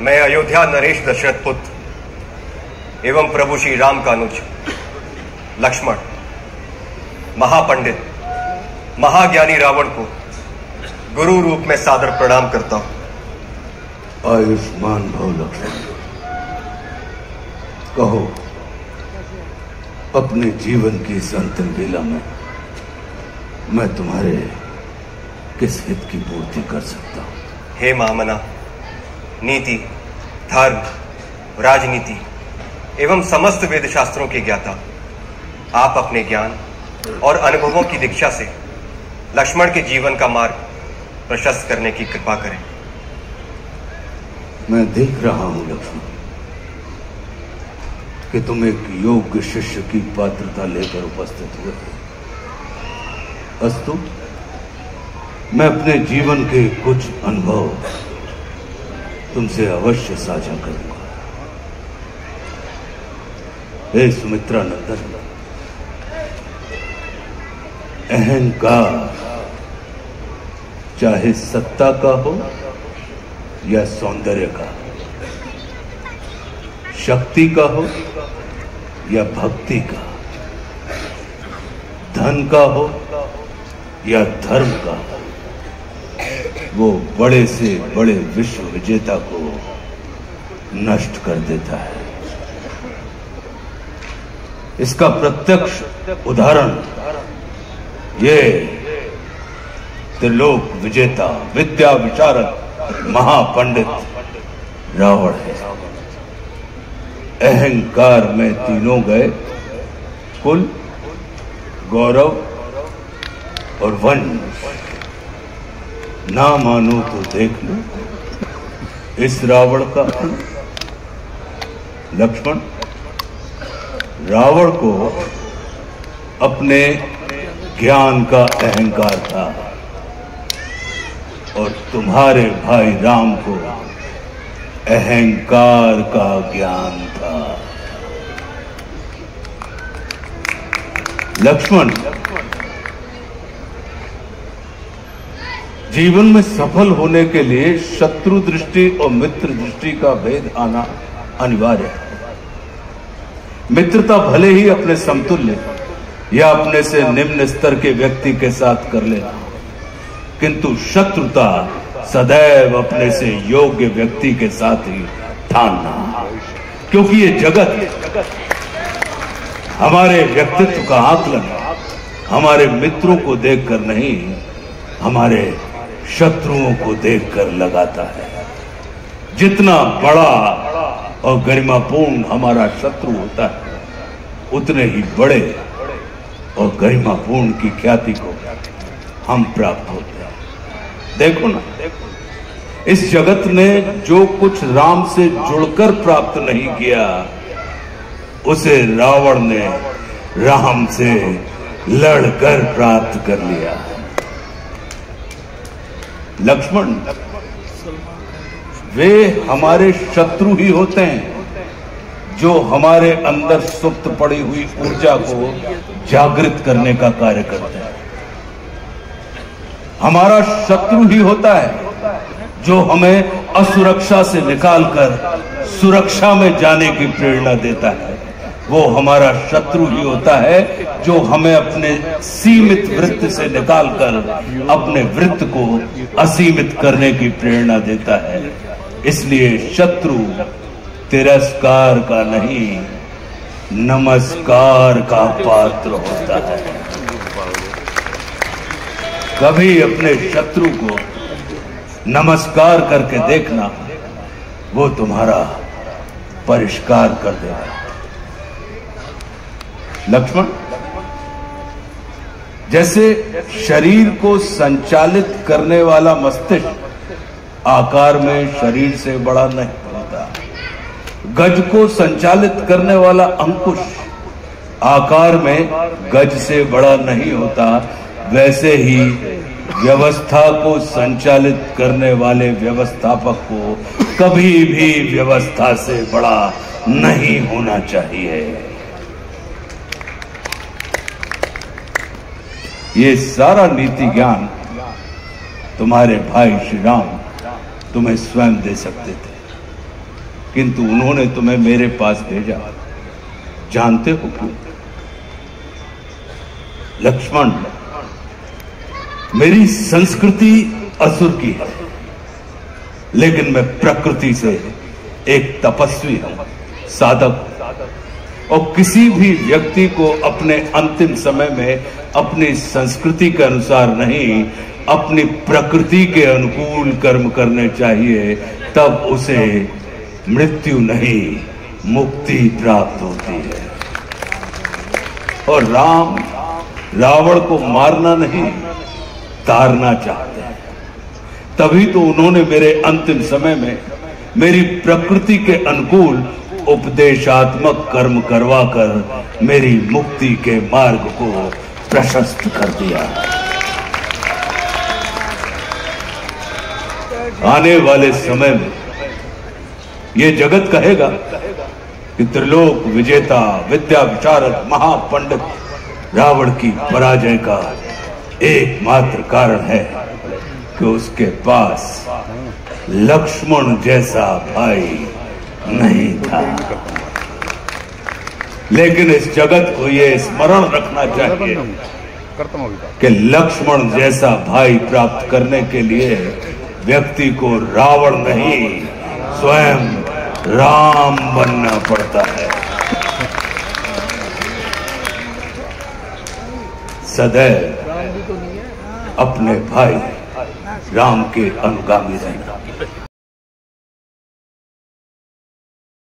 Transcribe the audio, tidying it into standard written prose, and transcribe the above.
मैं अयोध्या नरेश दशरथ पुत्र एवं प्रभु श्री राम का अनुज लक्ष्मण महापंडित महाज्ञानी रावण को गुरु रूप में सादर प्रणाम करता हूं। आयुष्मान भव लक्ष्मण। कहो, अपने जीवन की इस अंतिम वेला में मैं तुम्हारे किस हित की पूर्ति कर सकता हूं? हे महामना, नीति, धर्म, राजनीति एवं समस्त वेद शास्त्रों के ज्ञाता आप अपने ज्ञान और अनुभवों की दीक्षा से लक्ष्मण के जीवन का मार्ग प्रशस्त करने की कृपा करें। मैं देख रहा हूं लक्ष्मण कि तुम एक योग्य शिष्य की पात्रता लेकर उपस्थित हुए हो। अस्तु, मैं अपने जीवन के कुछ अनुभव तुमसे अवश्य साझा करूंगा। हे सुमित्रा नंदन, अहंकार चाहे सत्ता का हो या सौंदर्य का, शक्ति का हो या भक्ति का, धन का हो या धर्म का, वो बड़े से बड़े विश्व विजेता को नष्ट कर देता है। इसका प्रत्यक्ष उदाहरण ये त्रिलोक विजेता विद्या विशारद महापंडित रावण है। अहंकार में तीनों गए, कुल, गौरव और वंश। ना मानो तो देख लो इस रावण का अंत। लक्ष्मण, रावण को अपने ज्ञान का अहंकार था और तुम्हारे भाई राम को अहंकार का ज्ञान था। लक्ष्मण, जीवन में सफल होने के लिए शत्रु दृष्टि और मित्र दृष्टि का भेद आना अनिवार्य है। मित्रता भले ही अपने समतुल्य या अपने से निम्न स्तर के व्यक्ति के साथ कर लेना, किंतु शत्रुता सदैव अपने से योग्य व्यक्ति के साथ ही ठानना, क्योंकि ये जगत हमारे व्यक्तित्व का आकलन हमारे मित्रों को देखकर नहीं, हमारे शत्रुओं को देखकर लगाता है। जितना बड़ा और गरिमापूर्ण हमारा शत्रु होता है, उतने ही बड़े और गरिमापूर्ण की ख्याति को हम प्राप्त होते हैं। देखो ना, इस जगत ने जो कुछ राम से जुड़कर प्राप्त नहीं किया, उसे रावण ने राम से लड़कर प्राप्त कर लिया। लक्ष्मण, वे हमारे शत्रु ही होते हैं जो हमारे अंदर सुप्त पड़ी हुई ऊर्जा को जागृत करने का कार्य करते हैं। हमारा शत्रु ही होता है जो हमें असुरक्षा से निकालकर सुरक्षा में जाने की प्रेरणा देता है। वो हमारा शत्रु ही होता है जो हमें अपने सीमित वृत्त से निकालकर अपने वृत्त को असीमित करने की प्रेरणा देता है। इसलिए शत्रु तिरस्कार का नहीं, नमस्कार का पात्र होता है। कभी अपने शत्रु को नमस्कार करके देखना, वो तुम्हारा परिष्कार कर देगा। लक्ष्मण, जैसे शरीर को संचालित करने वाला मस्तिष्क आकार में शरीर से बड़ा नहीं होता, गज को संचालित करने वाला अंकुश आकार में गज से बड़ा नहीं होता, वैसे ही व्यवस्था को संचालित करने वाले व्यवस्थापक को कभी भी व्यवस्था से बड़ा नहीं होना चाहिए। ये सारा नीति ज्ञान तुम्हारे भाई श्री राम तुम्हें स्वयं दे सकते थे, किंतु उन्होंने तुम्हें मेरे पास भेजा। जानते हो क्यों? लक्ष्मण, मेरी संस्कृति असुर की है, लेकिन मैं प्रकृति से एक तपस्वी हूं, साधक। और किसी भी व्यक्ति को अपने अंतिम समय में अपनी संस्कृति के अनुसार नहीं, अपनी प्रकृति के अनुकूल कर्म करने चाहिए, तब उसे मृत्यु नहीं, मुक्ति प्राप्त होती है। और राम रावण को मारना नहीं, तारना चाहते हैं। तभी तो उन्होंने मेरे अंतिम समय में मेरी प्रकृति के अनुकूल उपदेशात्मक कर्म करवाकर मेरी मुक्ति के मार्ग को प्रशस्त कर दिया। आने वाले समय में ये जगत कहेगा कि त्रिलोक विजेता, विद्या विशारद, महापंडित रावण की पराजय का एकमात्र कारण है कि उसके पास लक्ष्मण जैसा भाई नहीं था। लेकिन इस जगत को यह स्मरण रखना चाहिए कि लक्ष्मण जैसा भाई प्राप्त करने के लिए व्यक्ति को रावण नहीं, स्वयं राम बनना पड़ता है। सदैव अपने भाई राम के अनुगामी रहना।